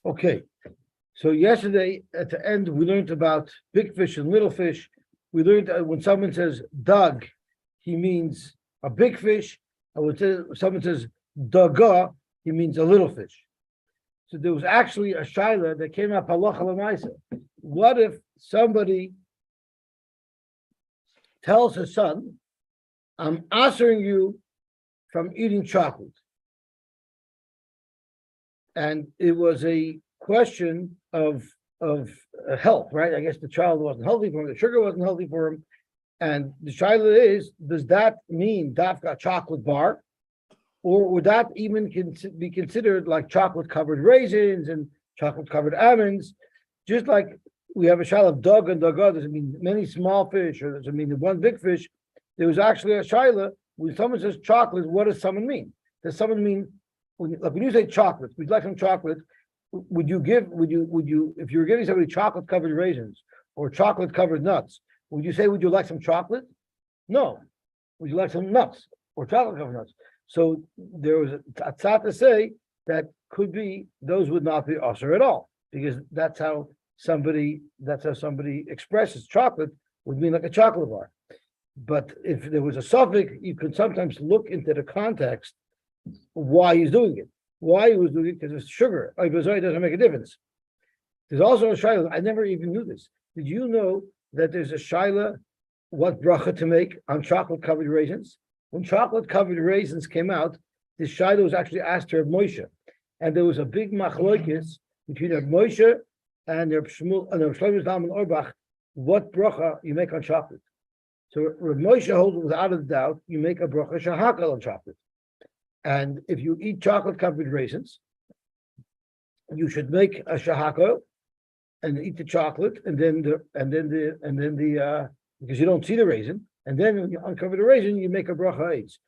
Okay, so yesterday at the end we learned about big fish and little fish. We learned when someone says "dag," he means a big fish, and when someone says "daga," he means a little fish. So there was actually a shaila that came up halacha l'maisa. What if somebody tells his son, "I'm answering you from eating chocolate," and it was a question of health, right? I guess the child wasn't healthy for him, the sugar wasn't healthy for him, and the shaila is: does that mean dafka chocolate bar? Or would that even be considered like chocolate-covered raisins and chocolate-covered almonds? Just like we have a shaila of dog and daga, does it mean many small fish, or does it mean one big fish? There was actually a shaila, when someone says chocolate, what does someone mean? Does someone mean, when you say chocolate, would you like some chocolate? Would you, if you were giving somebody chocolate-covered raisins or chocolate-covered nuts, would you say, would you like some chocolate? No. Would you like some nuts or chocolate-covered nuts? So there was a tzad to say that could be those would not be usher at all, because that's how somebody expresses chocolate would mean like a chocolate bar. But if there was a suffix, you could sometimes look into the context why he's doing it. Why he was doing it, because it's sugar. It doesn't make a difference. There's also a shaila. I never even knew this. Did you know that there's a shaila what bracha to make on chocolate-covered raisins? When chocolate-covered raisins came out, this shaila was actually asked to Reb Moshe, and there was a big machlokes between Reb Moshe and Reb Shmuel and Reb Shlomo Zalman Auerbach, what bracha you make on chocolate. So Reb Moshe holds without a doubt you make a bracha shahakal on chocolate, and if you eat chocolate-covered raisins, you should make a shahakal and eat the chocolate, and then the because you don't see the raisin. And then when you uncover the raisin, you make a bracha eitz.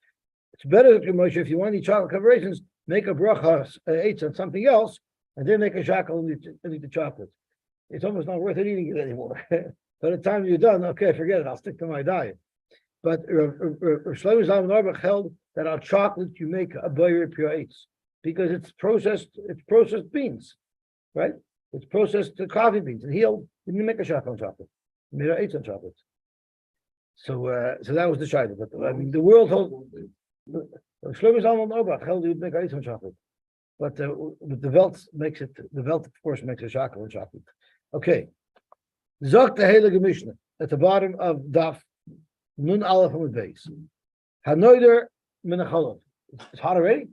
It's better, Moshe, if you want to eat chocolate-covered raisins, make a bracha eitz on something else, and then make a shackle and eat the chocolate. It's almost not worth it eating it anymore. By the time you're done, okay, forget it. I'll stick to my diet. But Shlomo Zalman Auerbach held that on chocolate you make a boyer pure eitz because it's processed beans, right? It's processed coffee beans, and he didn't make a shackle on chocolate. He made an eitz on chocolate. So that was the shaila. But I mean, the world holds. Shlomo Zalman Auerbach held you'd make ice on chocolate, but the Welt makes it. The Welt, of course, makes a shackle on chocolate. Okay, Zok the Heilige Mishnah at the bottom of Daf Nun Aleph on the base. Hanoider min hacholov. It's hot already.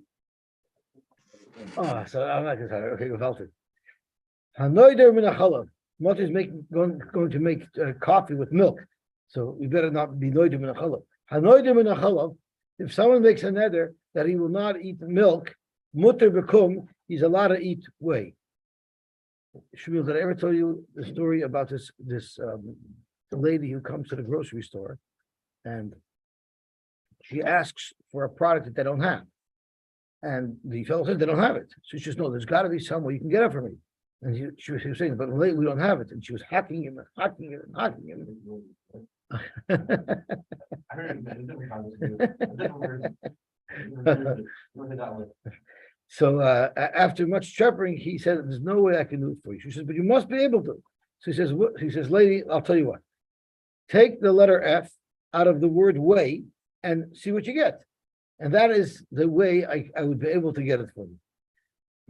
Oh, so I'm not going to hot. Okay, Welt. Hanoider min hacholov. Mother is going to make coffee with milk. So we better not be noidim min hacholov. Hanoidim min hacholov. If someone makes a neder that he will not eat milk, mutter bekum, he's allowed to eat whey. Shmuel, did I ever tell you the story about this lady who comes to the grocery store and she asks for a product that they don't have, and the fellow says they don't have it. So she says, no, there's got to be somewhere you can get it for me. And she was saying, but late we don't have it, and she was hacking him and hacking him and hacking him. So after much shepherding, he said, "There's no way I can do it for you." She says, "But you must be able to." So he says, "Lady, I'll tell you what. Take the letter F out of the word way and see what you get, and that is the way I would be able to get it for you."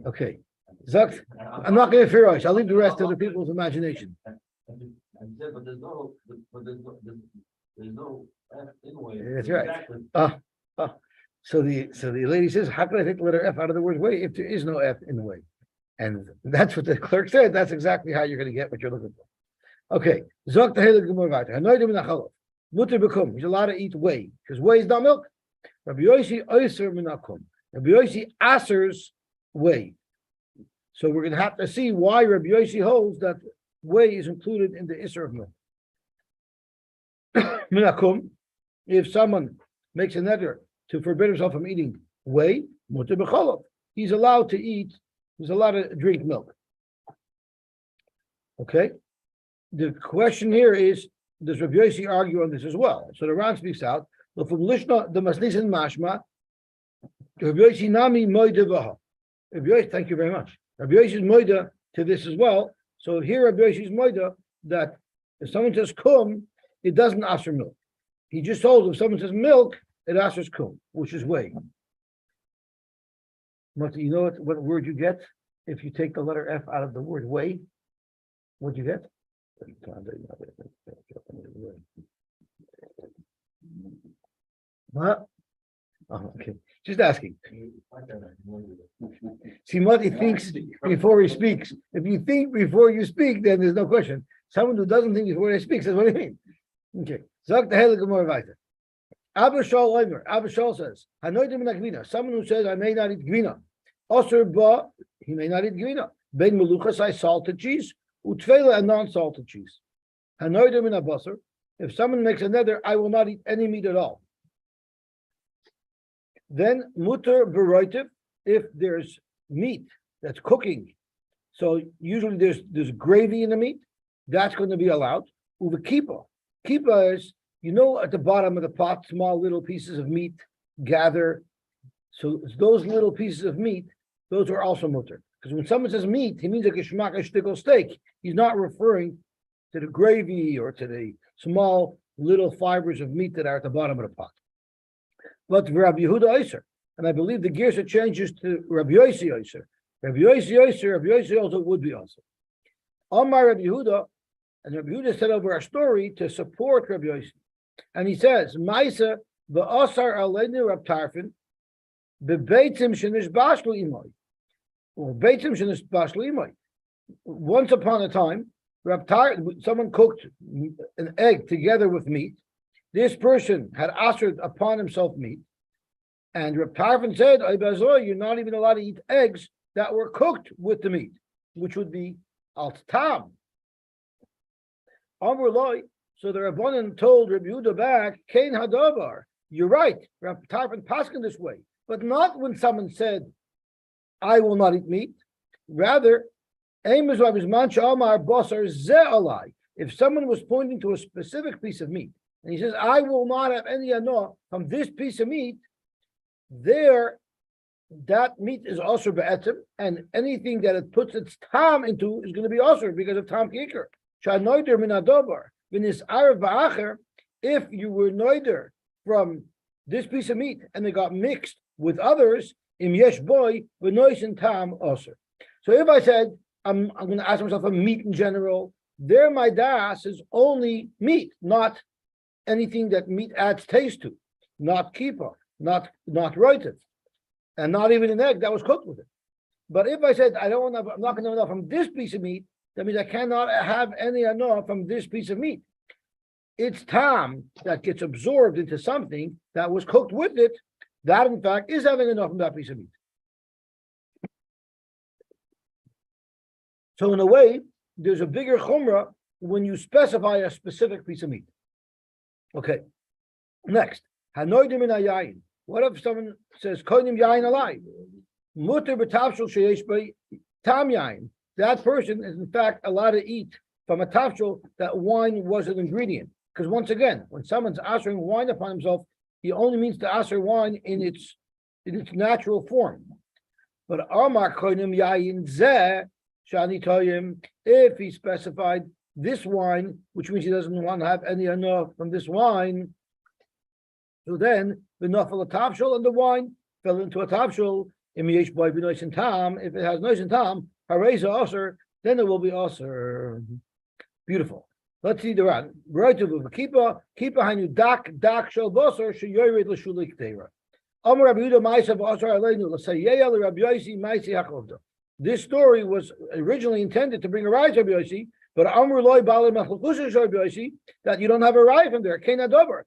Okay, Zak, I'm not going to fear us. I'll leave the rest to the people's imagination. But there's no F in way. That's right. Exactly. So the lady says, "How can I take the letter F out of the word way if there is no F in the way?" And that's what the clerk said. That's exactly how you're going to get what you're looking for. Okay. Zok tehelig gemorvat. Hanoidim min hacholov. Mutter bekum. He's allowed to eat whey because whey is not milk. Rabbi Yosy oiser min hakum. Rabbi Yosy asers whey. So we're going to have to see why Rabbi Yosy holds that whey is included in the isser of milk. Min hakum. If someone makes a neder to forbid himself from eating whey, mutter b'cholov. He's allowed to drink milk. Okay? the question here is, does Rabbi Yosy argue on this as well? So the Ran speaks out. But from Lishna, the Masnisin Mashma, Rabbi Yosy Nami Moida Vaha. Rabbi Yosy, thank you very much. Rabbi Yosy is Moida to this as well. So here Rabbi Yosy is Moida that if someone says kum, it doesn't ask for milk. He just told if someone says milk, it asks kum, which is whey. But you know what word you get if you take the letter F out of the word whey? What'd you get? What? Oh, okay. Just asking. See what he thinks before he speaks. If you think before you speak, then there's no question. Someone who doesn't think before they speak says, what do you mean? Okay. Zog the Helig Gemara weiter. Abba Shaul Omer. Abba Shaul says, Hanoidim min Gvina. Someone who says, I may not eat Gvina. Osir ba, he may not eat Gvina. Ben Meluchas, I salted cheese. Utvela, and non-salted cheese. Hanoidim min Abasar. If someone makes another, I will not eat any meat at all. Then mutter beroitiv, if there's meat that's cooking, so usually there's gravy in the meat, that's going to be allowed. Uva kippah. Kippah is, at the bottom of the pot, small little pieces of meat gather. So those little pieces of meat, those are also mutter. Because when someone says meat, he means like a shmak, a shtickle steak. He's not referring to the gravy or to the small little fibers of meat that are at the bottom of the pot. But Rabbi Yehuda Oyser, and I believe the Girsa changes to Rabbi Yosy Oyser. Rabbi Yosy Oyser, Rabbi Yosy also would be also. Amar Rabbi Yehuda, and Rabbi Yehuda said over our story to support Rabbi Yosy. And he says, Maisa v'asar aleinu Rab Tarfin bebeitzim shenish bashlu imoy. Or beitzim shenish bashlu imoy. Once upon a time, someone cooked an egg together with meat. This person had assered upon himself meat, and Reb Tarfon said, you're not even allowed to eat eggs that were cooked with the meat, which would be al-tam. Amr loy, so the Rabbanan told Reb Yehuda back, Kain hadavar, you're right, Reb Tarfon paskin this way, but not when someone said, I will not eat meat. Rather, if someone was pointing to a specific piece of meat, and he says, I will not have any anoah from this piece of meat, that meat is also be'etzim, and anything that it puts its tam into is going to be also because of tam kikr. Shanoider min adobar, v'nis arav ba'acher, if you were noider from this piece of meat, and they got mixed with others, im yesh boy, v'nois and tam also. So if I said, I'm going to ask myself a meat in general, there my das is only meat, not anything that meat adds taste to, not kippah, not roitiv, and not even an egg that was cooked with it. But if I said I'm not going to have enough from this piece of meat, that means I cannot have any enough from this piece of meat. It's tam that gets absorbed into something that was cooked with it, that in fact is having enough from that piece of meat. So in a way, there's a bigger chumrah when you specify a specific piece of meat. Okay, next. Hanoidim in ayayin. What if someone says koinim yayin alai? Mutter b'tavshul sheyesh by tam yayin. That person is in fact allowed to eat from a tavshul that wine was an ingredient. Because once again, when someone's asking wine upon himself, he only means to ask wine in its natural form. But amar koinim yayin zeh shani toyim, if he specified this wine, which means he doesn't want to have any enough from this wine, so then the nafal tavshul and the wine fell into a tavshul. If it has nois and tam, hareza aser, then it will be aser. Beautiful. Let's see the ran. Right to the kippah hainu dak shel boser sheyored l'shulik teira. Amar Rabbi Yehuda ma'asav aser aleinu l'sayeyel Rabbi Yosy ma'asi hakovda. This story was originally intended to bring a rise Rabbi Yosy, but Amr loy ba'alei machlokos Rabbi Yosy, that you don't have a rise from there. Kein adover.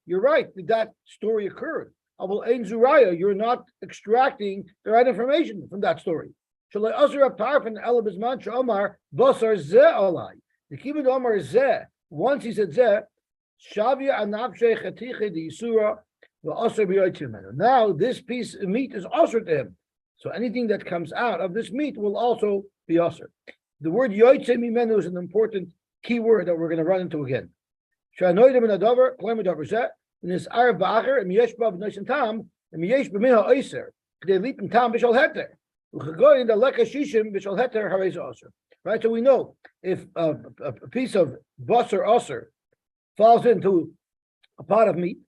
You're right that story occurred. You're not extracting the right information from that story. The kibbutz Omar zeh. Once he said zeh, now this piece of meat is usher to him. So anything that comes out of this meat will also be usher. The word Yosy mimenu is an important key word that we're going to run into again. Shanoidim in adavar, klem adavar zeh, in this arv ba'acher, and yesh bav noisen tam, and yesh b'minha oiser, k'dei litin tam b'shal heter, u'chagoyin da leka shishim b'shal heter harei oser. Right, so we know if a piece of basar oser falls into a pot of meat,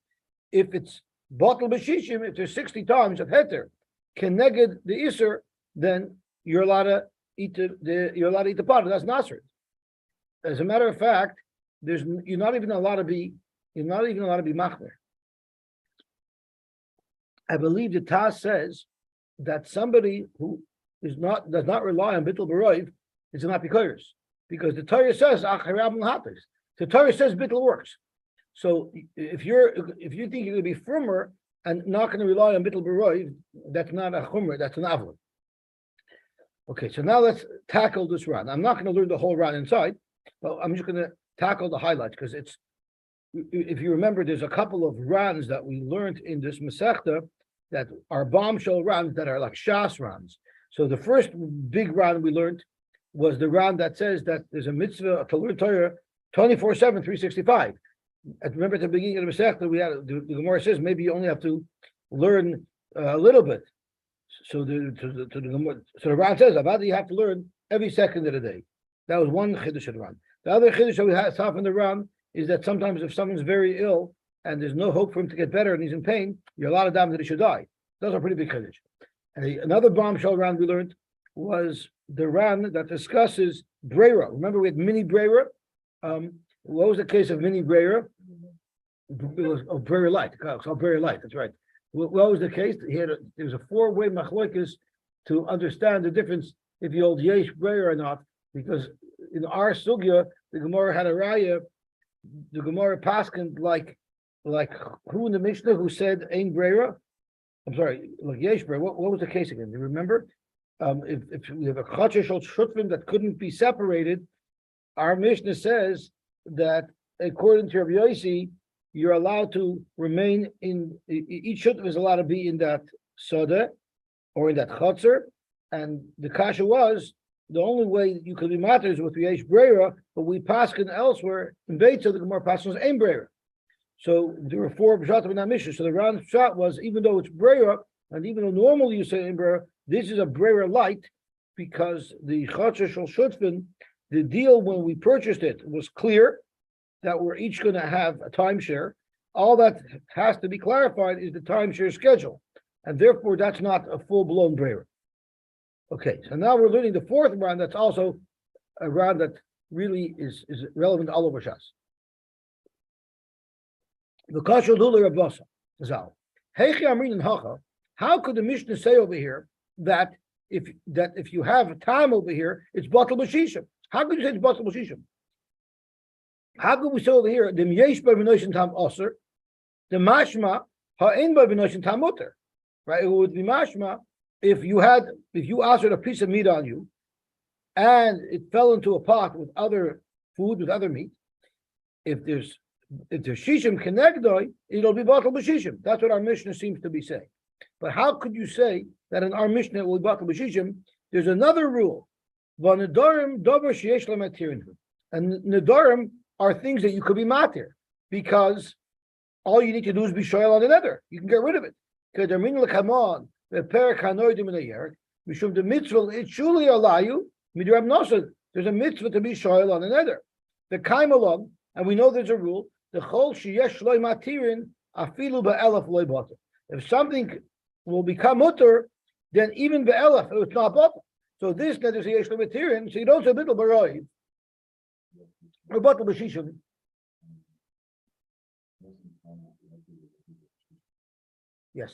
if it's bottle b'shishim, if there's 60 times of heter connected the iser, then you're allowed to eat the pot. That's nasr. As a matter of fact, you're not even allowed to be machmer. I believe the Taz says that somebody who does not rely on bittul b'roiv is not bikoros, because the Torah says the Torah says bittul works. So if you think you're going to be firmer and not going to rely on bittul b'roiv, that's not a chumrah, that's an avon. Okay, so now let's tackle this round. I'm not going to learn the whole round inside, but I'm just going to tackle the highlights, because if you remember, there's a couple of rounds that we learned in this Masechta that are bombshell rounds that are like Shas rounds. So the first big round we learned was the round that says that there's a mitzvah to learn Torah 24/7, 365. And remember at the beginning of the Masechta, the Gemara says maybe you only have to learn a little bit. So the round says about you have to learn every second of the day. That was one chiddush of the round. The other chiddush that we have in the round is that sometimes if someone's very ill and there's no hope for him to get better and he's in pain, you're allowed to daven that he should die. Those are pretty big chiddush. And another bombshell round we learned was the round that discusses breira. Remember we had mini breira. What was the case of mini breira? It was breira light. It's called breira light. That's right. What was the case? There was a four-way machlokes to understand the difference if you hold yesh breira or not, because in our sugya, the Gemara had a raya. The Gemara paskened like who in the Mishnah who said ein breira? I'm sorry, like yesh breira. What was the case again? Do you remember? If we have a chacher shel shutfim that couldn't be separated, our Mishnah says that according to Rabbi Yosy, you're allowed to remain in each shutf is allowed to be in that soda or in that chatzar, and the kasha was the only way you could be matter is with yesh breira, but we paskin elsewhere in Beitza the Gemara paskin was ein breira. So there were four pshatim in that mission. So the round shot was even though it's breira, and even though normally you say ein breira, this is a breira light because the chatzar shel shutfin, the deal when we purchased it was clear that we're each going to have a timeshare. All that has to be clarified is the timeshare schedule, and therefore that's not a full-blown breira. Okay, so now we're learning the fourth round. That's also a round that really is relevant to all over Shas. The kashal dula rabasa zal. Heichi amrin and hacha. How could the Mishnah say over here that if you have time over here, it's batal b'shishim? How could you say it's batal b'shishim? How could we say over here the yesh by b'noishin tam aser, the mashma ha'en by b'noishin tam muter? Right, it would be mashma if you asked a piece of meat on you, and it fell into a pot with other food with other meat. If there's shishim kenegdoi, it'll be batal b'shishim. That's what our Mishnah seems to be saying. But how could you say that in our Mishnah it will be batal b'shishim? There's another rule. Nedarim davar sheyesh lematirin. And nedarim are things that you could be matir, because all you need to do is be shoyal on the nether. You can get rid of it. Because the mitzvah it surely allow you. There's a mitzvah to be shoyal on the nether. The kaim along, and we know there's a rule. The chol sheyesh loy matirin afilu be'elaf loy bater. If something will become mutter, then even be'elaf it's not bater. So this that is yesh loy matirin. So you don't say bittul b'roi or bater b'shishim. Yes.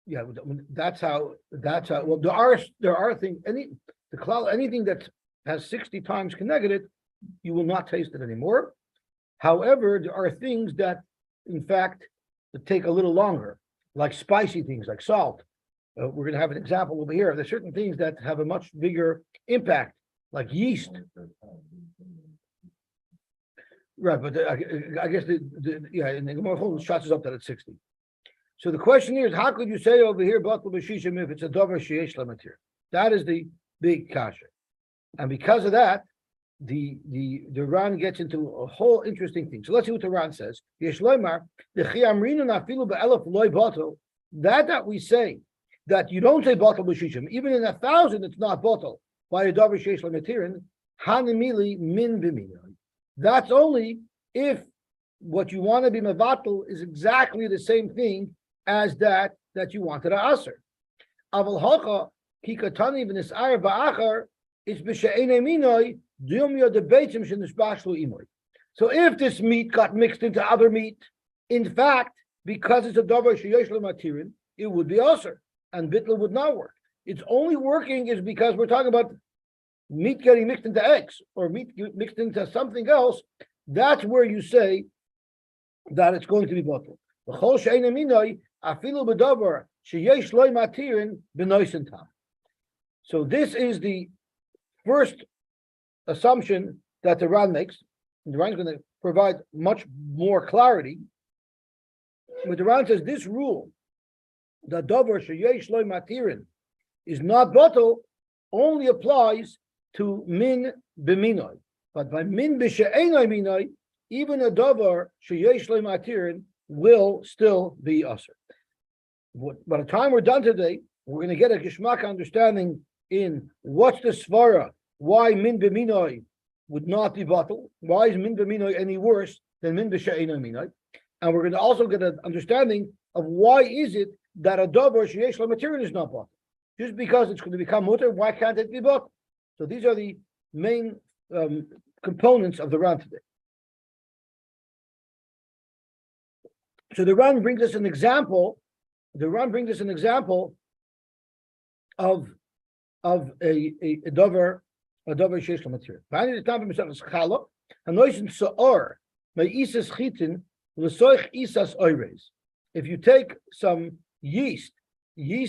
Yeah, that's how. Well, there are things. Anything that has 60 times connected, you will not taste it anymore. However, there are things that, in fact, that take a little longer, like spicy things, like salt. We're going to have an example over here. There's certain things that have a much bigger impact, like yeast. Right, but I guess in the Gemara shots us up that it's 60. So the question here is, how could you say over here batal b'shishim if it's a davar sheyesh lamatir? That is the big kasha, and because of that, the Ran gets into a whole interesting thing. So let's see what the Ran says. Yesh loymar dechi amrinu nafilu be'elef loy batal. That we say that you don't say batal b'shishim, even in 1,000 it's not batal by a davar sheyesh lamatirin. Hanimili min b'minoi. That's only if what you want to be mevatel is exactly the same thing as that you wanted to aser. Aval hacha ki katani v'nisar ba'achar is b'she'enei minoi dum yodebeitzim shenishbashlu imoy. So if this meat got mixed into other meat, in fact, because it's a davar sheyesh lamatirin, it would be aser, and bittul would not work. It's only working is because we're talking about meat getting mixed into eggs or meat mixed into something else. That's where you say that it's going to be bottled. So this is the first assumption that the Ran makes. And the Ran is going to provide much more clarity. But the Ran says this rule, that davar sheyesh loy matirin is not bottled, only applies to min b'minoi. But by min b'she'enoi minoi, even a davar sheyesh loy matirin will still be aser. By the time we're done today, we're going to get a geshmak understanding in what's the svara, why min b'minoi would not be bottled, why is min b'minoi any worse than min b'she'enoi minoi, and we're going to also get an understanding of why is it that a davar sheyesh loy matirin is not bottled. Just because it's going to become mutter, why can't it be bottled? So these are the main components of the Ran today. So the Ran brings us an example. The Ran brings us an example of a davar sheyesh lamatir. Finally, the time for himself is challah. Hanoisin sa'or me'isas chitin l'soich isas oires. If you take some yeast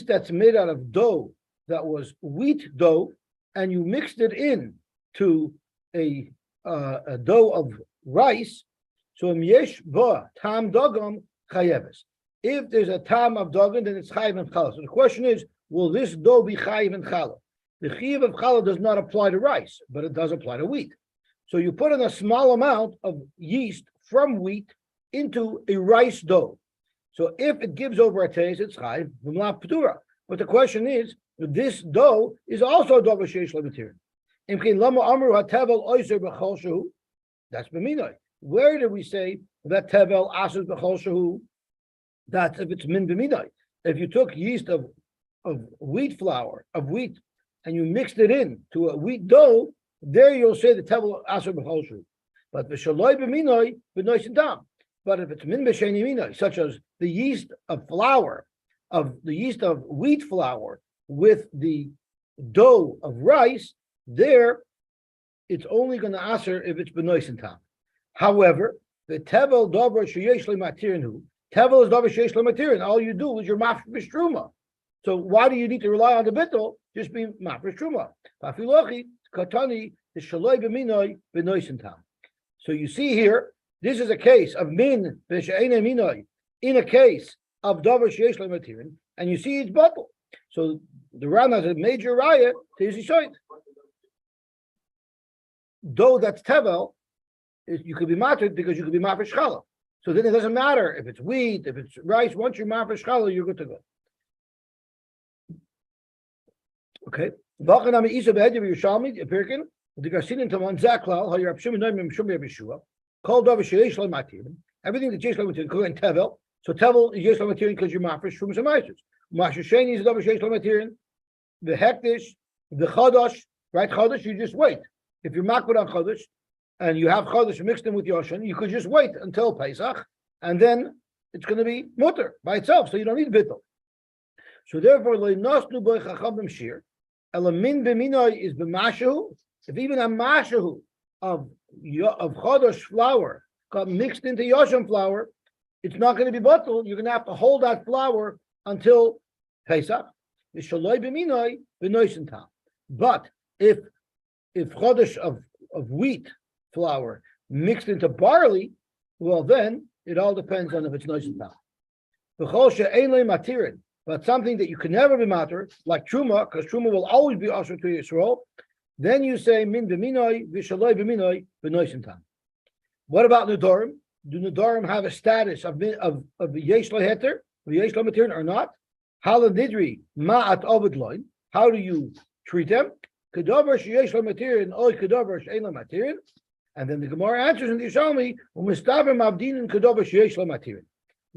that's made out of dough that was wheat dough, and you mixed it in to a dough of rice, so yesh ba tam dogam chayeves. If there's a tam of dogam, then it's chayev and challah. So the question is, will this dough be chayev and challah? The chayev of challah does not apply to rice, but it does apply to wheat. So you put in a small amount of yeast from wheat into a rice dough. So if it gives over a taste, it's chayev v'mla p'tura. But the question is, this dough is also a davar sheyesh lamatir. That's b'minoi. Where do we say that tevel asers b'chol shehu? That's if it's min b'minoi. If you took yeast of wheat flour, and you mixed it in to a wheat dough, there you'll say the tevel aser b'chol shehu. But v'shaloi b'minoi b'noi sedam. But if it's min b'sheni minoi, such as the yeast of wheat flour with the dough of rice, there it's only going to aser if it's benois and tam. However, the tevel davar sheyesh lematirin hu, tevel is davar sheyesh lematirin. All you do is your mafresh truma. So why do you need to rely on the bittul? Just be mafresh truma. Pafilochi katani is shaloi b'minoi benois and tam. So you see here, this is a case of min b'she'enei minoi in a case of davar sheyesh lematirin, and you see it's bottle. So the Ran has a major raya to his yishoit. Though that's tevel, you could be matrid because you could be mafresh challah. So then it doesn't matter if it's wheat, if it's rice. Once you're mafresh challah, you're good to go. Okay. V'achanami isa b'hedi v'yushalmi apirkin the garcinin taman zaklal hayir apshim noimim shumir b'shua called over sheyesh lematirin. Everything that yesh lematirin including tevel. So tevel is yesh lematirin because you're mafresh shumas and ma'asos. Mashasheni is davar sheyesh lematirin. The hektish, the chadash, right? Chadash, you just wait. If you're makbid on chadash and you have chadash mixed in with yoshan, you could just wait until Pesach, and then it's going to be mutter by itself, so you don't need bittul. So therefore, le'nosnu b'y chachamim shir, elamin b'minoi is b'mashahu. If even a mashahu of chadash flour got mixed into yoshan flour, it's not going to be bittul. You're going to have to hold that flour until Pesach. But if chodesh of wheat flour mixed into barley, well then it all depends on if it's nois and tam. V'chol she'ein lo matirin, but something that you can never be matter, like truma, because truma will always be usher to Yisrael. Then you say min b'minoi v'shaloi b'minoi b'noisin tam. What about Nedarim? Do Nedarim have a status of yesh lo heter, yesh lo matirin or not? Hala nidri ma'at ovid loin. How do you treat them? Kedavar sheyesh lo matirin, oy kedavar she'ein lo matirin. And then the Gemara answers in the Yosy, u'mistaber mavdin and kedavar sheyesh lo matirin.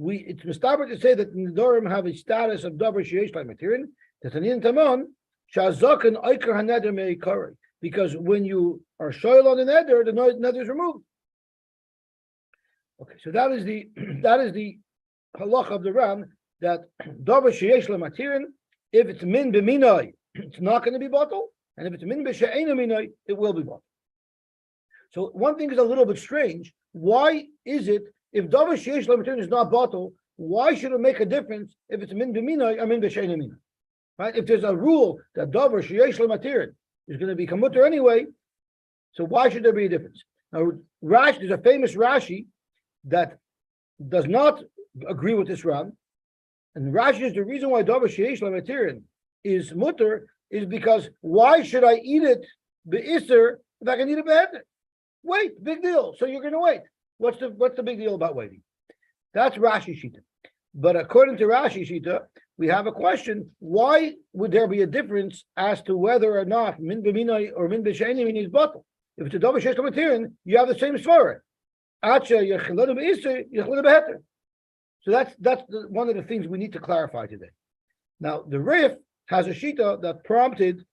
It's mistaber to say that Nedarim have a status of davar sheyesh lo matirin. Tetanin tamon shazaken oiker haneder meikari. Because when you are shoyl on the neder is removed. Okay, so that is the halach of the Ram, that davar sheyesh lo matirin, if it's min b'minoi, it's not going to be bottled, and if it's min b'she'ein minoi, it will be bottled. So one thing is a little bit strange. Why is it, if davar sheyesh lo matirin is not bottled, why should it make a difference if it's min b'minoi or min b'she'ein minoi? Right? If there's a rule that davar sheyesh lo matirin is going to become mutter anyway, so why should there be a difference? Now, there's a famous Rashi that does not agree with this Ram, and Rashi is the reason why davar sheyesh lo matirin is mutter is because why should I eat it be'isser if I can eat it be'eter? Wait, big deal. So you're going to wait. What's the big deal about waiting? That's Rashi Shita. But according to Rashi Shita, we have a question: why would there be a difference as to whether or not min b'minoi or min b'she'ein minoi is bottled? If it's a davar sheyesh lo matirin, you have the same svara. So that's one of the things we need to clarify today. Now the Rif has a shita that prompted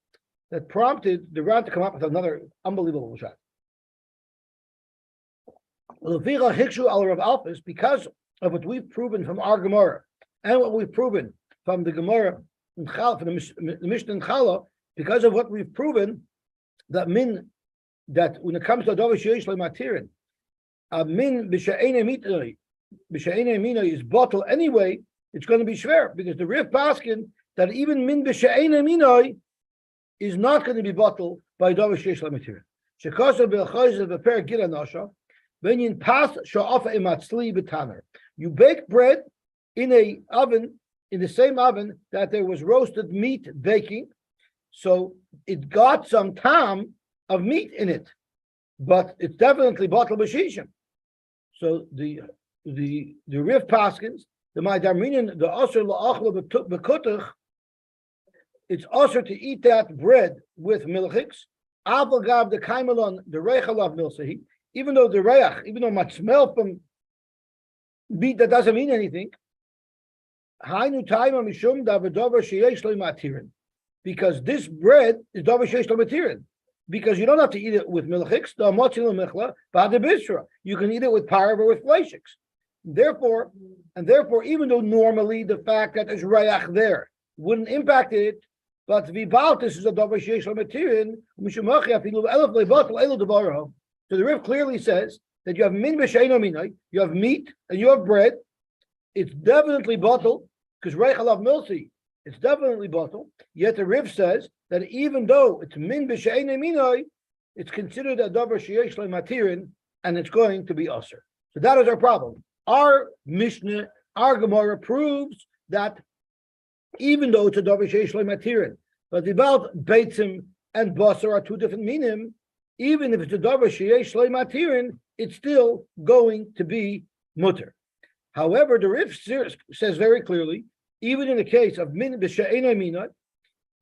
the Ram to come up with another unbelievable shot. Because of what we've proven from our Gemara and what we've proven from the Gemara from the Mishnah in Chala, because of what we've proven that when it comes to davar sheyesh lo matirin, min b'she'ein minoi is bottled anyway, it's going to be shver, because the Rif paskin that even min b'she'ein minoi is not going to be bottled by davar sheyesh lo matirin. Shekosar b'elchayzer v'per gira nasha v'nyin pas sha'afa imatzli b'taner. You bake bread in a oven, in the same oven that there was roasted meat baking, so it got some tam of meat in it, but it's definitely bottled b'shishim. So the Rif Paskins, the Maidarminian, the Osir la'achla b'kutach, it's also to eat that bread with milchiks. Avagav the kaimelon, the reichalav milsahi, even though it might smell from meat that doesn't mean anything. Hainu taima mishum davar sheyesh lo matirin, because this bread is davar sheyesh lo matirin. Because you don't have to eat it with milchiks, you can eat it with parv or with fleishiks. Therefore, even though normally the fact that there's rayach there wouldn't impact it, but this is a davar sheyesh lo matirin. So the Rif clearly says that you have min b'she'ein minoi, you have meat and you have bread. It's definitely bottled because reichalav milsi. It's definitely bottled. Yet the Rif says that even though it's min b'she'ein minoi, it's considered a davar sheyesh lo matirin, and it's going to be usher. So that is our problem. Our Mishnah, our Gemara proves that even though it's a davar sheyesh lo matirin, but about beitzim and basar are two different minim. Even if it's a davar sheyesh lo matirin, it's still going to be mutter. However, the Rif says very clearly, even in the case of min b'she'ein minoi,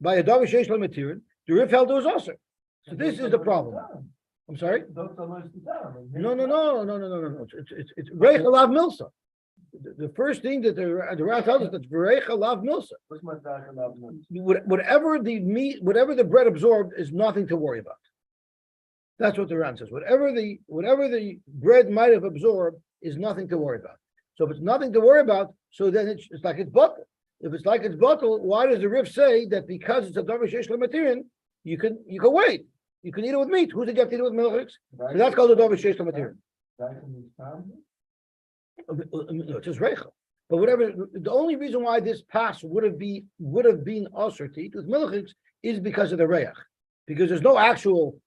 by a davar sheyesh lo matirin, the Rif held those also. So this is the problem. I'm sorry? No. It's reichalav milsa. The first thing that the Ram tells us that's reichalav milsa. Whatever the bread absorbed is nothing to worry about. That's what the Ram says. Whatever the bread might have absorbed is nothing to worry about. So if it's nothing to worry about, so then it's like it's bottled. If it's like it's bottled, why does the Rif say that because it's a davar sheyesh lo matirin, you can wait? You can eat it with meat. Who's it have to eat it with milchiks? So that's called a davar sheyesh lo matirin. No, it's just reichel. But whatever, the only reason why this pass would have been usher to eat with milchiks is because of the reich, because there's no actual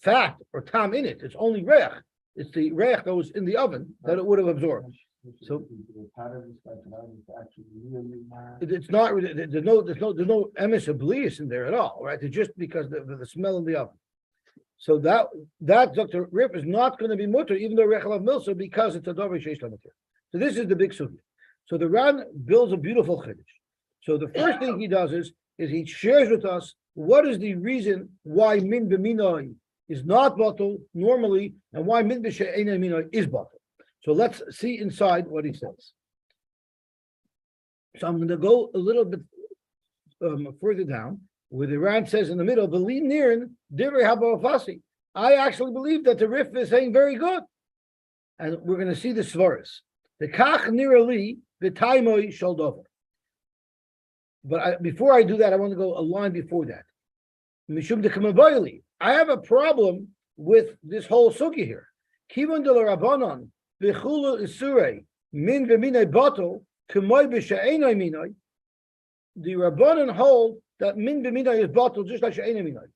fat or tam in it. It's only reich. It's the reich that was in the oven that it would have absorbed. So- The pattern is like, actually really. It's not, there's no emes of blias in there at all, right? It's just because the smell in the oven. So that Dr. Rip is not going to be mutter, even though Rechel of Milsa, because it's a Dover Sheish Lamatir. So this is the big sugya. So the Ran builds a beautiful chiddush. So the first thing he does is he shares with us what is the reason why min b'minoi is not bottle normally, and why min b'she'enei minoi is bottle. So let's see inside what he says. So I'm going to go a little bit further down, where the Ran says in the middle, "Believe Nirin divrei habafasi." I actually believe that the Rif is saying very good, and we're going to see the svaras. The kach nirali the taimoi shaldover. But before I do that, I want to go a line before that. Mishum de kamavoyli. I have a problem with this whole sugi here. Kivon de l'rabanan v'chulu isurei min v'minei bottle k'moy b'she'enoi minoi. The Rabbanan hold that min b'minoi is bottle just like she'enoi minoi,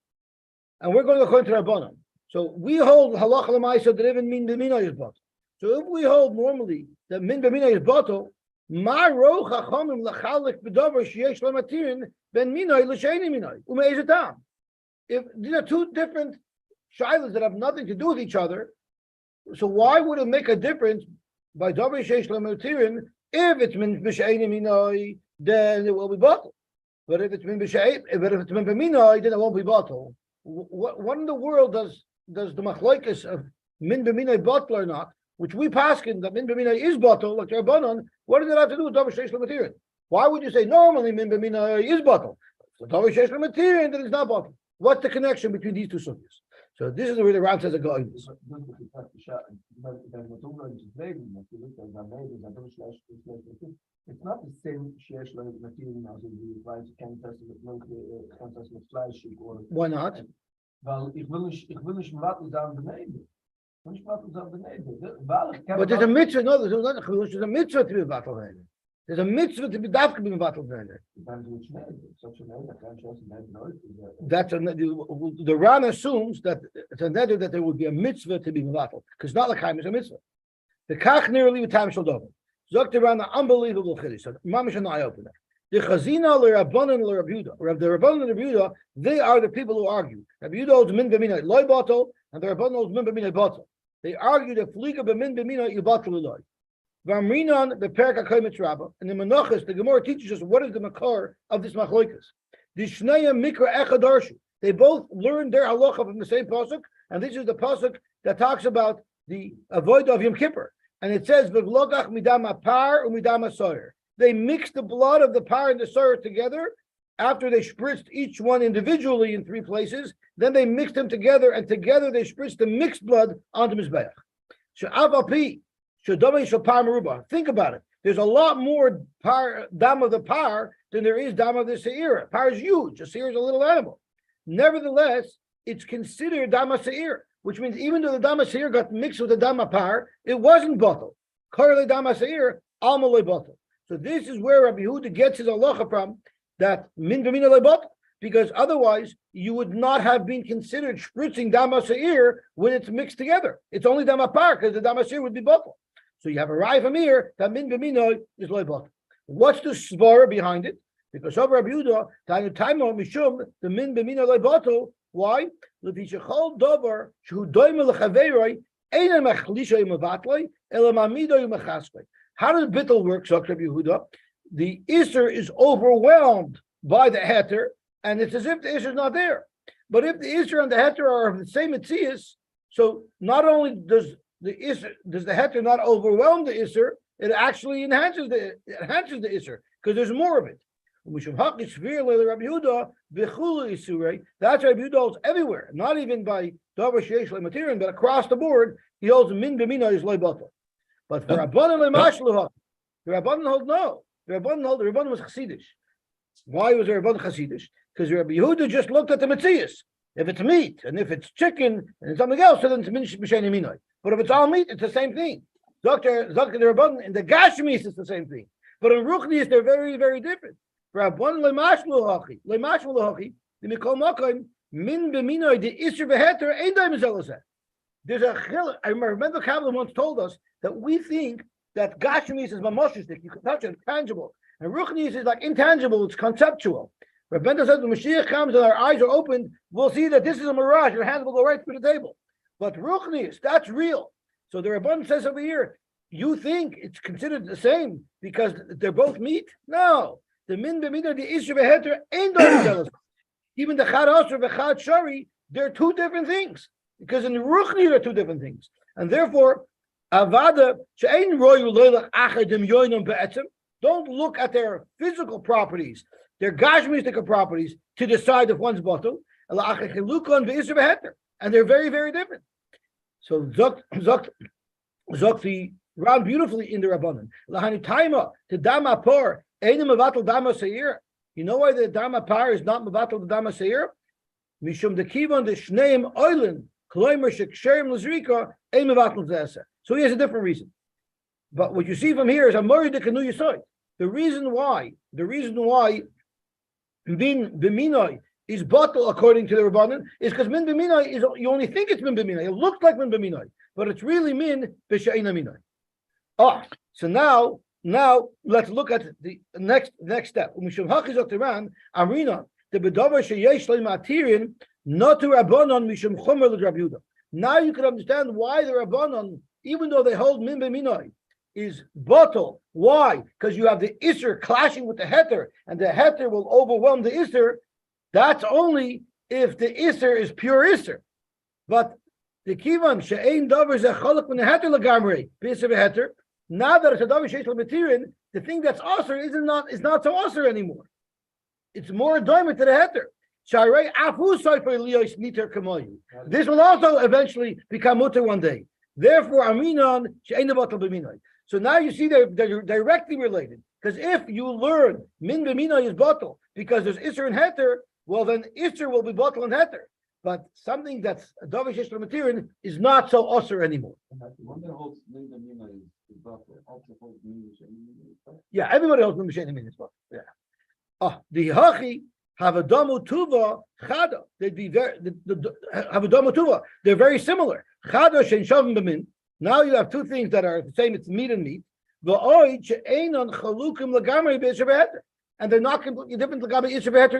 and we're going to according to Rabbanan. So we hold halacha l'maisa that even min b'minoi is bottle. So if we hold normally that min b'minoi is bottle, ma ro chachamim lachalik b'davar sheyesh lamatirin ben minoi l'she'enoi minoi u'me'ez etam. If these are two different shilas that have nothing to do with each other, so why would it make a difference by davar sheyesh lamatirin if it's min b'she'enoi minoi? Then it will be bottled. But if it's min b'minoi, then it won't be bottled. What in the world does the machlokes of min b'minoi bottle or not, which we paskin that min b'minoi is bottled, like Rabbanan, what does it have to do with davar sheish l'matirin? Why would you say normally min b'minoi is bottled? So davar sheish l'matirin, then it's not bottled. What's the connection between these two sugyas? So this is where the Ram says a go. It's not the same sheyesh material as in the Fleisch can test with milk, can test with Fleisch or. Why not? Weil ich will nicht warten zusammen beneden. Ich will nicht warten zusammen beneden. Weil ich kann. But there's a mitzvah. No, there's a mitzvah to be bottled. There's a mitzvah to be dafka being bottled. That's the Ran assumes that it's a neder that there would be a mitzvah to be bottled, because not like Chaim is a mitzvah. The kach nearly with time shall double. Zok the Ran, unbelievable chiddush. So mamish an eye opener. The chazina l'Rabbanan l'Rabuda. The Rabbanan and Rabuda, they are the people who argue. Rabuda holds min b'minai loy bottle, and the Rabbanan holds min b'minai bottle. They argue that fliga b'min b'minai you bottle loy. V'amrinan the Perek HaKoymetz Rabbah, and the Menachos, the Gemara teaches us what is the makar of this machlokas. The Shnaya Mikra Echad Arshu. They both learned their halacha from the same pasuk, and this is the pasuk that talks about the avodah of Yom Kippur, and it says v'vlogach midam apar u'midam asoyer. They mixed the blood of the par and the soyer together after they spritzed each one individually in 3 places. Then they mixed them together, and together they spritzed the mixed blood onto mizbeach. She'avapi. Think about it. There's a lot more dam of the par than there is dam of the seira. Par is huge. A seira is a little animal. Nevertheless, it's considered dam seir, which means even though the dam seir got mixed with the dam par, it wasn't bottled. Korele dam seir, almaloi bottled. So this is where Rabbi Yehuda gets his halacha from, that min b'mina loy bottled, because otherwise you would not have been considered spritzing dam seir when it's mixed together. It's only dam par because the dam seir would be bottled. So you have a Rai from here that min b'minoi is loy bottle. What's the svara behind it? Because of Rabbi Yehuda, taimo mishum the min b'minoi loy bottle. Why? L'tichachol dover shehu doime lechaveiroi eina mechlisha imabatloi elamamido imachaskoi. How does bittul work? So Rabbi Yehuda, the Isser is overwhelmed by the heter, and it's as if the Isser is not there. But if the Isser and the heter are of the same mitzias, so not only does the heter not overwhelm the Isser, it actually enhances the Isser, because there's more of it. That's Rabbi Yehuda holds everywhere, not even by davar sheyesh le'matirin, but across the board, he holds min b'mina is loy bottle. But for Rabbanan le'mashluha, the Rabbanan hold no. The Rabbanan was Chassidish. Why was the Rabbanan Chassidish? Because Rabbi Yehuda just looked at the Metzias. If it's meat, and if it's chicken, and something else, so then it's Mishayne Minoi. But if it's all meat, it's the same thing. Dr. the Rabbanan, in the Gashmis, it's the same thing. But in Ruchnis, they're very, very different. Rabbanan le'mashluhachi, the Mikol Makom, min b'minoi, the Isser v'heter, ein daim zelazeh. There's a chil. I remember Kabbalah once told us that we think that Gashmis is mamoshistic. You can touch it, it's tangible. And Ruchnis is like intangible, it's conceptual. Rabbeinu says when Mashiach comes and our eyes are opened, we'll see that this is a mirage. Your hands will go right through the table. But Ruchnis, that's real. So the Rabbeinu says over here, you think it's considered the same because they're both meat? No. The min b'mina, the isra v'heter, ain't jealous. Even the chad asr v'chad shari, they're two different things. Because in the Ruchni, they're two different things. And therefore, avada she'ein royu loylach achadim yoinam be'etzem. Don't look at their physical properties, their gashmistic properties, to decide if one's bottle. And they're very, very different. So Zokti ran beautifully in the Rabbanan. Lahani taima to dama por einem mevatel dama seir. You know why the dama par is not mevatel the dama seir? Mishum de kivon de shneim oilen kloimer sheksherim lezrika ein mevatel zesa. So he has a different reason. But what you see from here is a mori de kanu yisoy. The reason why min b'minoi is bottle according to the Rabbanan is because min b'minoi is, you only think it's min b'minoi. It looks like min b'minoi, but it's really min b'she'ina minoi. So now let's look at the next step. Mishum hachizot Iran amrina the bedavar sheyesh le'matirin not to Rabbanan mishum chomer l'Rab Yehuda. Now you can understand why the Rabbanan, even though they hold min b'minoi, is bottle. Why? Because you have the Isser clashing with the Heter, and the Heter will overwhelm the Isser. That's only if the Isser is pure Isser. But the Kivan she'ein davar zechalak when the Heter lagamrei b'Isser v'Heter. Now that it's a davar sheish l'matirin, the thing that's Aser is not so Aser anymore. It's more doimit to the Heter. Sharei afu soifer liyos niter kamoyu. This will also eventually become mutter one day. Therefore, aminon she'ein bottle b'minoi. So now you see they're directly related. Because if you learn min b'minoi is bottle because there's Isser and Heter, well then Isser will be bottle and Heter. But something that's davar sheish l'matirin is not so Aser anymore. Yeah, everybody else min b'she'ein is bottle. Yeah. The hachi have a damu tuva chada. They'd be very have a damu tuva. They're very similar. Chada shein shavim b'min. Now you have two things that are the same. It's meat and meat. And they're not completely different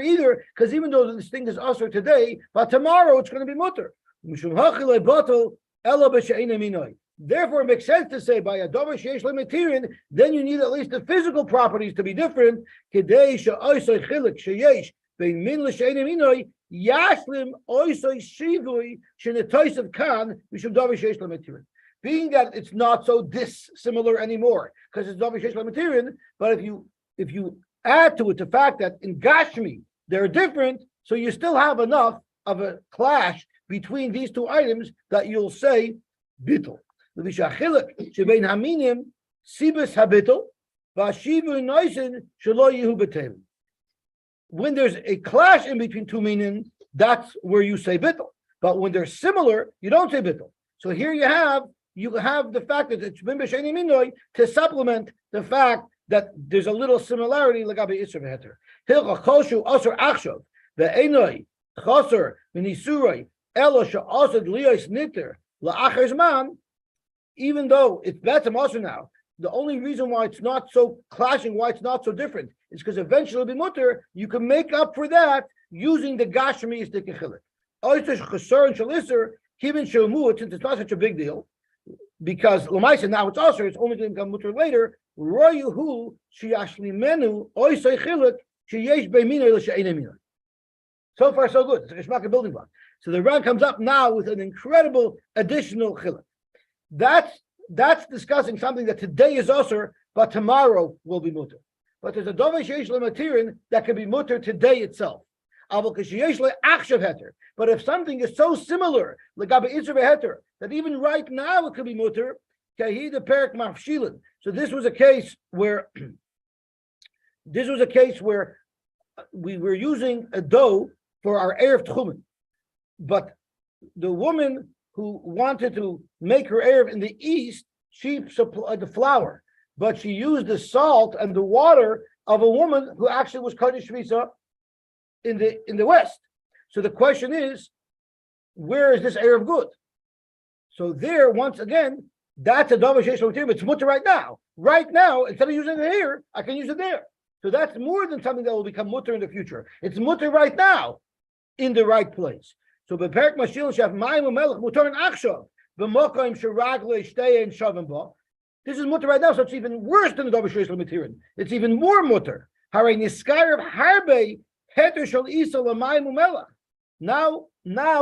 either, because even though this thing is usher today, but tomorrow it's going to be mutter. Therefore, it makes sense to say by a davar sheish lematirin, then you need at least the physical properties to be different. Being that it's not so dissimilar anymore, because it's davar sheish lematirin, but if you add to it the fact that in Gashmi they're different, so you still have enough of a clash between these two items that you'll say bittul. When there's a clash in between two meanings, that's where you say bittul. But when they're similar, you don't say bittul. So here you have the fact that it's min b'she'ein minoi to supplement the fact that there's a little similarity l'gabe Isser v'Heter. Hilcha koshu asur achshav ve'enoi chaser v'nisuroi elo she'asad liyos niter la'achar zman. Even though it's betzim asur now, the only reason why it's not so clashing, why it's not so different, is because eventually it'll be mutter. You can make up for that using the gashmi istik chilik. Oister chaser and shalisser kivin she'umuot, since it's not such a big deal, because l'maisa now it's asur, it's only going to become mutter later. Royuhu shiashlimenu oisay chilik sheyesh be'minoi l'she'ein minoi. So far, so good. It's a geschmack building block. So the Ran comes up now with an incredible additional chilik. That's discussing something that today is usher, but tomorrow will be mutter. But there's a davar sheish lematirin that can be mutter today itself. But if something is so similar, l'gabe Isser v'Heter, that even right now it could be mutter, kahi the perik mafshilin. So this was a case where we were using a dough for our erev tchumen, but the woman who wanted to make her erev in the east, she supplied the flour, but she used the salt and the water of a woman who actually was kodesh shvisa in the west. So the question is, where is this erev good? So there, once again, That's a davar sheish lo matirin. It's mutter right now. Right now, instead of using it here, I can use it there. So that's more than something that will become mutter in the future. It's mutter right now, in the right place. So beperk mashil shaf mayim umelech mutter in achshav b'mokim sheragle shtei and shavim ba. This is mutter right now, so it's even worse than the davar sheish lo matirin. It's even more mutter. Haray niskar of harbe heter shel isa l'mayim umelech. Now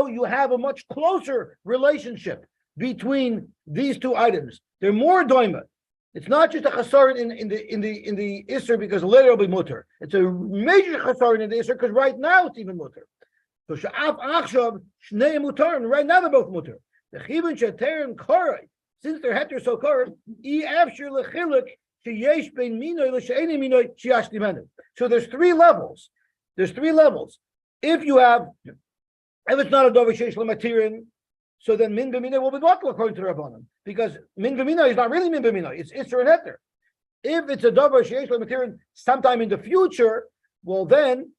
you have a much closer relationship between these two items. They're more doima. It's not just a chasaron in the Isser because later it'll be mutter. It's a major chasaron in the Isser because right now it's even mutter. So sha'af achshav shnei mutar, and right now they're both mutter. The chivin sheterin koray, since they're heter so koray, I afshir lechiluk sheyesh bein minoy l'she'eni minoy sheyash dimenu. So there's three levels. If it's not a davar sheish l'matirin, so then min b'minay will be bottle according to the Rabbanan, because min b'minay is not really min b'minay; it's isser and heter. If it's a davar sheish l'matirin sometime in the future, well then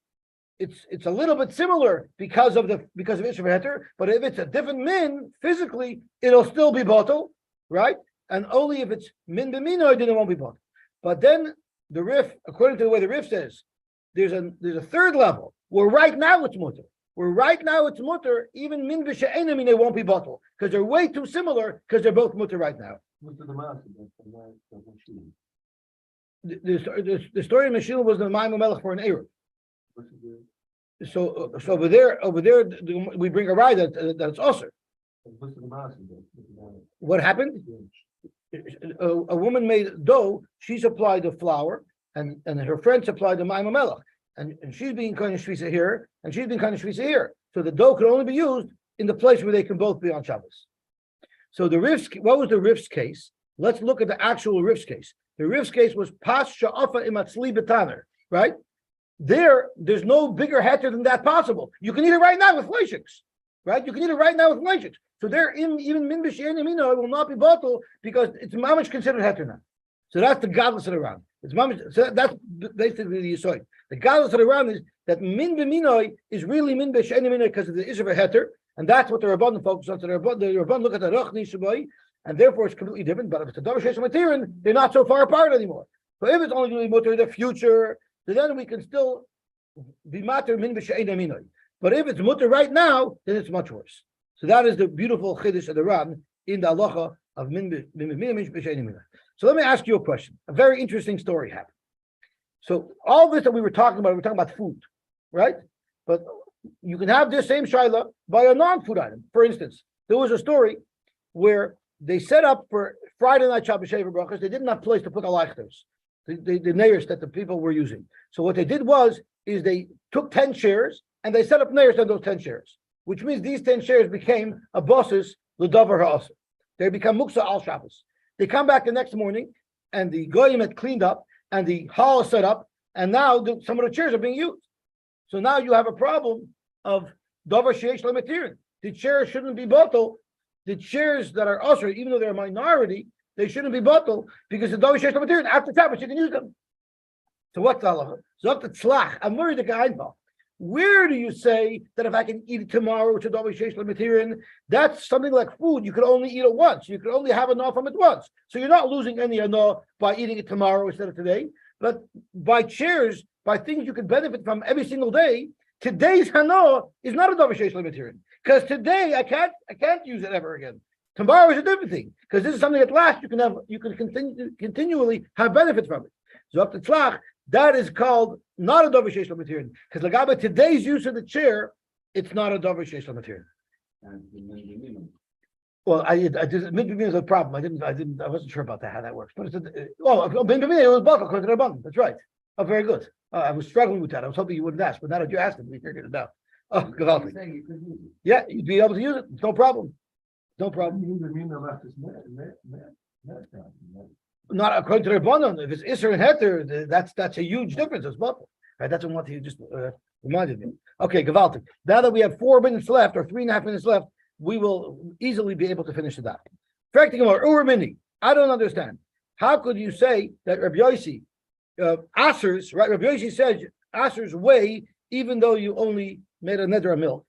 it's a little bit similar because of isser and heter. But if it's a different min physically, it'll still be bottle, right? And only if it's min b'minay, then it won't be bottle. But then the Rif, according to the way the Rif says, there's a third level where right now it's mutter. Even min v'she'enim they won't be bottle because they're way too similar because they're both mutter right now. The story of Mashiach was the Ma'im Melech for an Erev. So over there, we bring a ride that's also. What happened? A woman made dough. She supplied the flour, and her friend supplied the Ma'im Melech. And she's being kind of shvisa here, and she's being kind of shvisa here. So the dough could only be used in the place where they can both be on Shabbos. So what was the Rif's case? Let's look at the actual Rif's case. The Rif's case was pas sha'afa imatzli betaner, right? There's no bigger heter than that possible. You can eat it right now with fleishiks, right? You can eat it right now with fleishiks. So even min b'she'enim mino will not be bottled because it's mamish considered heter now. So that's the godless of the round. It's mamish. So that's basically the Yosy. The godless of the round is that min b'minoi is really min b'she'enim mino because of the issue of a heter, and that's what the Rabbanan focus on. So the Rabbanan look at the rachni shabai, and therefore it's completely different. But if it's a davar sheish matirin, they're not so far apart anymore. So if it's only going to be mutter in the future, so then we can still be matter min b'she'enim mino. But if it's mutter right now, then it's much worse. So that is the beautiful chiddush of the Ran in the halacha of min b'she'enim mino. So let me ask you a question. A very interesting story happened. So all this that we were talking about food, right? But you can have this same shaila by a non-food item. For instance, there was a story where they set up for Friday night Shabbos Shever Brachos. They didn't have a place to put the leichters, the neiros that the people were using. So what they did is they took 10 chairs and they set up neiros on those 10 chairs, which means these 10 chairs became a bosses l'davar ha'asr. They become muksa al Shabbos. They come back the next morning and the goyim had cleaned up and the hall is set up, and now some of the chairs are being used. So now you have a problem of davar sheish l'matirin. The chairs shouldn't be bottled. The chairs that are usher, even though they're a minority, they shouldn't be bottled because the davar sheish l'matirin after Shabbos you can use them. So what's the halacha? So up to tzlach. I'm worried the guy. Where do you say that if I can eat it tomorrow, which is davar sheish l'matirin, that's something like food. You could only eat it once. You could only have enough from it once. So you're not losing any enough by eating it tomorrow instead of today. But by chairs, by things you can benefit from every single day, today's hana is not a davar sheish l'matirin. Because today I can't use it ever again. Tomorrow is a different thing. Because this is something that lasts. You can continually have benefit from it. So up to tzlach, that is called not a davar sheish l'matirin. Because lagaba today's use of the chair, it's not a davar sheish l'matirin. Well, I did. Min b'minah is a problem. I wasn't sure about that, how that works. But it's min b'minah, it was bottle according to the Rabbanan. That's right. Oh, very good. I was struggling with that. I was hoping you wouldn't ask, but now that you asked it, we figured it out. Oh, good. Yeah, you'd be able to use it. No problem. No problem. Not according to the Rabbanan. If it's Isser and Heter, that's a huge difference. It's bottle. Right? That's what you just reminded me. Okay, Gavaltic. Now that we have 4 minutes left, or 3.5 minutes left, we will easily be able to finish it up. I don't understand. How could you say that Rabbi Yosy, Asers, right? Rabbi Yosy says Asers weigh even though you only made a neder of milk.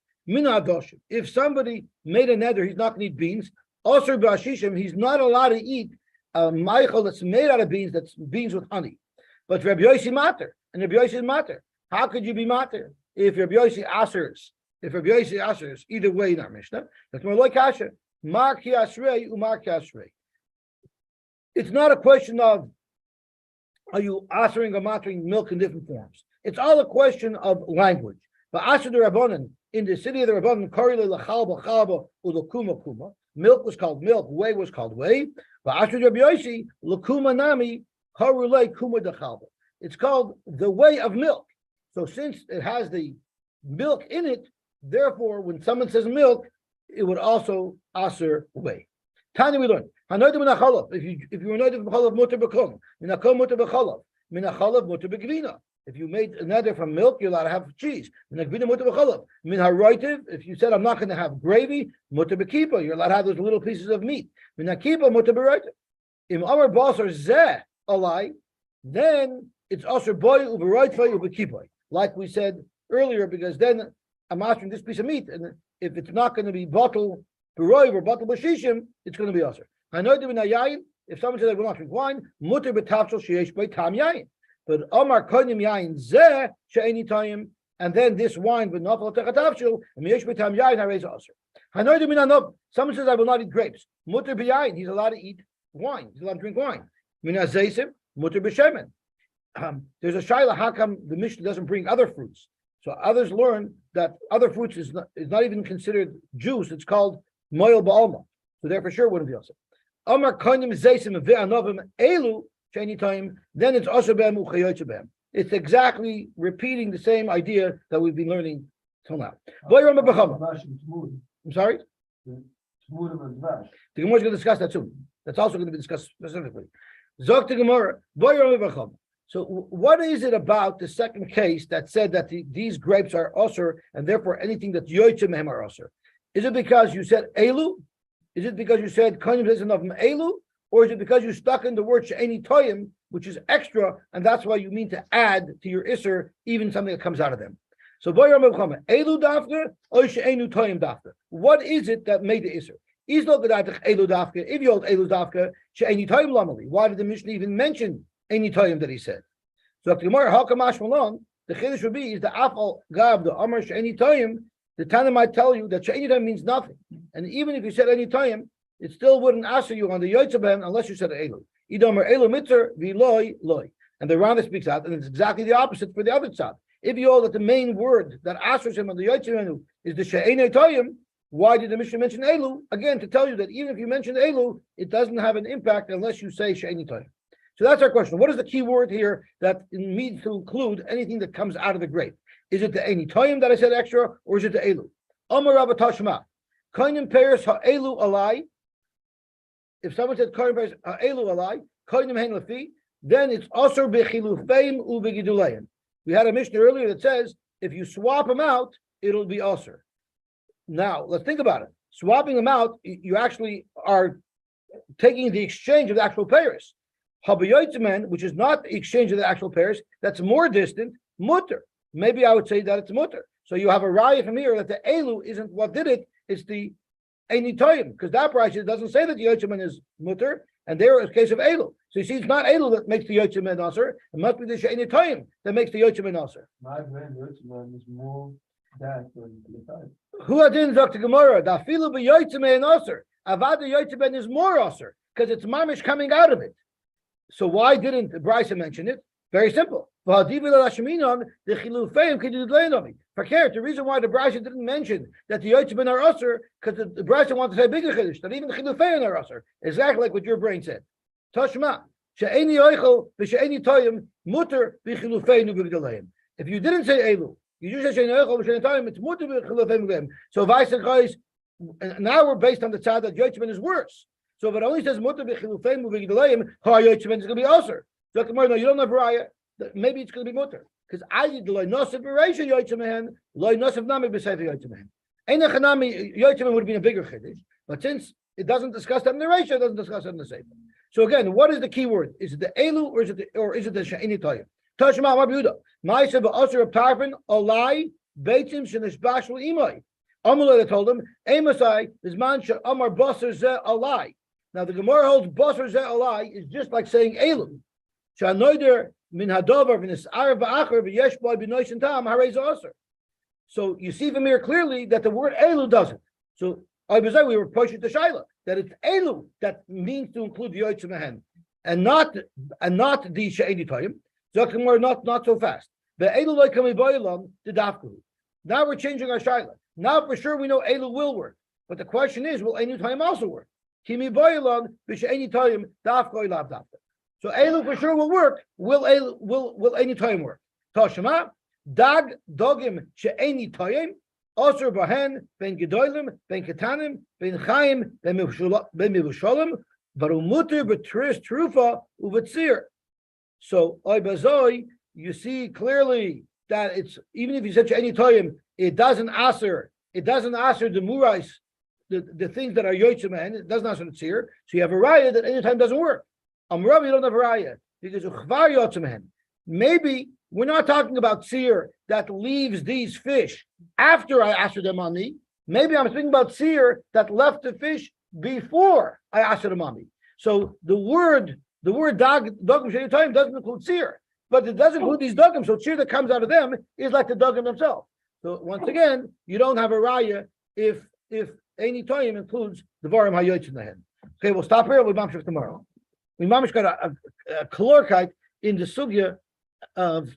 If somebody made a neder, he's not going to eat beans. Also, b'ashishim, he's not allowed to eat a meichel that's made out of beans, that's beans with honey. But Rabbi Yosy matter, and Rabbi Yosy is matter. How could you be matter if Rabbi Yosy asers? If Rabbi Yosy asers, either way in our Mishnah, that's more like kasha. Mar ki asrei, umar ki asrei. It's not a question of are you asering or matering milk in different forms. It's all a question of language. But asher the Rabbanan, in the city of the Rabbanan, korile lachalba chalba ulakuma kuma. Milk was called milk, whey was called whey. But asher Rabbi Yosy, lakuma nami, harulei kuma dechalba. It's called the way of milk. So since it has the milk in it, therefore, when someone says milk, it would also aser whey. Tanya we learn. If you were noted from chalav mutar b'kol, minakol mutar b'chalav, minachalav mutar b'gvina. If you made another from milk, you're allowed to have cheese. Minakvina mutar b'chalav. Min haroitiv. If you said I'm not going to have gravy, mutar b'kipa. You're allowed to have those little pieces of meat. Minakipa mutar b'roitiv. Im amar basar zeh alai, then it's aser boy u'b'roitvay u'b'kipa. Like we said earlier, because then I'm asking this piece of meat, and if it's not going to be bottle b'roiv or bottle b'shishim, it's going to be aser. I know if someone says I will not drink wine, mutter b'tafshel sheyesh by tam yayin. But Omar kodim yayin zeh she'eni tayim, and then this wine with nafal techatafshel and yesh by tam yayin harei aser. I know someone says I will not eat grapes. Mutter b'yayin, he's allowed to eat wine. He's allowed to drink wine. Mina zeisim mutter b'shemen. There's a shaila. How come the Mishnah doesn't bring other fruits? So others learn that other fruits is not even considered juice. It's called moil ba'alma. So there for sure wouldn't be also. Amar konim zeisim ve'anovim elu sheni time. Then it's also b'em uchayotze b'em. It's exactly repeating the same idea that we've been learning till now. I'm sorry. The Gemara is going to discuss that soon. That's also going to be discussed specifically. Zok the Gemara. So what is it about the second case that said that these grapes are osir and therefore anything that's yoytze mehem are osir? Is it because you said elu? Is it because you said konim zeisim of elu? Or is it because you stuck in the word she'eni toyim, which is extra, and that's why you mean to add to your isser even something that comes out of them? So elu dafka or she'enu toyim dafka? What is it that made the isser? If you hold elu dafka she'eni toyim lamali, why did the Mishnah even mention any toyim that he said? So the Gemara, how come Ashmalon? The chiddush would be is the afal gab the amar she'eni toyim. The Tana might tell you that she'eni toyim means nothing, and even if you said any toyim, it still wouldn't answer you on the yoytze b'hem unless you said elu. Idomer elu mitzer v'loy loy, and the Rambam speaks out, and it's exactly the opposite for the other side. If you hold that the main word that answers him on the yoytze b'hem is the she'eni toyim, why did the Mishnah mention elu? Again, to tell you that even if you mention elu, it doesn't have an impact unless you say she'eni toyim. So that's our question. What is the key word here that needs to include anything that comes out of the grape? Is it the eni toyim that I said extra, or is it the elu? Amar Rabba Tashma, koinim peres ha'elu alai. If someone said koinim peres ha'elu alai, koinim hein lefi, then it's also bechilufeim ubegiduleim. We had a Mishnah earlier that says if you swap them out, it'll be also. Now let's think about it. Swapping them out, you actually are taking the exchange of the actual peres. Habayoytzemen, which is not the exchange of the actual peres, that's more distant, mutter. Maybe I would say that it's mutter. So you have a raya from here that the elu isn't what did it, it's the eni toyim, because that brayso doesn't say that the yoytzemen is mutter, and there is a case of elu. So you see, it's not elu that makes the yoytzemen aser, it must be the eni toyim that makes the yoytzemen aser. My grand yoytzemen is more than the time. Who adin Dr. Gemara, da filu be yoytzemen aser, avad the yoytzemen is more aser, because it's mamish coming out of it. So why didn't the Brisa mention it? Very simple. The reason why the Brisa didn't mention that the Yotzeben are usher, because the Brisa wanted to say bigger chiddush, that even the chilufeim are usher. Exactly like what your brain said. Tashma, she'eni oichel v'she'eni toyim muter v'chilufeinu v'gdaleim. If you didn't say elu, you just said she'eni oichel v'she'eni toyim, it's muter v'chilufeinu v'gdaleim. So Vaisa now we're based on the side that Yotzeben is worse. So if it only says mutter b'chilufeim u'v'gdaleim, ha'yotzeben is going to be aser. So no, you don't have raya. Maybe it's going to be mutter because I did loy nosef b'reisha yotzeben, loy nosef nami b'sefer yotzeben. Ein echanami yotzeben would have been a bigger chiddush, but since it doesn't discuss that in the reisha, it doesn't discuss that in the sefer. So again, what is the key word? Is it the elu or is it the she'eni toyim? Tashma Rabbi Yehuda, ma'aseh ba'aser of tarfin alai beitzim shenishbashul imay. Amalei told him, Amosai is mancha Amar Basar Ze Alai. Now the Gemara holds Basar Ze Alai is just like saying Elu. Shanoider min hadover v'nis ar v'acher v'yesh boy b'noishin tam harei z'aser. So you see from here clearly that the word Elu doesn't. So we were pushing the Shaila that it's Elu that means to include the Yosy Mehen and not the She'edi Toyim. Zokamor not so fast. The Elu loy kami boilam the dafku. Now we're changing our Shaila. Now for sure we know Elu will work, but the question is, will Enu Toyim also work? Kimi boilam b'She'edi Toyim dafku lav dafku. So Elu for sure will work. Will Enu Toyim work? Toshima dag dogim She'eni Toyim. Osir bahen ben gedolim ben ketanim ben chaim ben mivushalim barumuter betris trufa uvetzir. So oibazoi, you see clearly that it's even if you said any toyim, it doesn't answer the murais, the things that are yotzim, it doesn't answer the tzir. So you have a raya that any time doesn't work. Rabbi, you don't have a raya because uchvar yotzim. Maybe we're not talking about tzir that leaves these fish after I asked them money. Maybe I'm speaking about tzir that left the fish before I asked them money. So the word dogim sheyitayim doesn't include tzir, but it does include these dogim. So tzir that comes out of them is like the dogim themselves. So once again, you don't have a raya if any toyim includes the varim hayoytz in the head. Okay, we'll stop here. We'll mamshich tomorrow. We mamish got a calorkite in the sugya of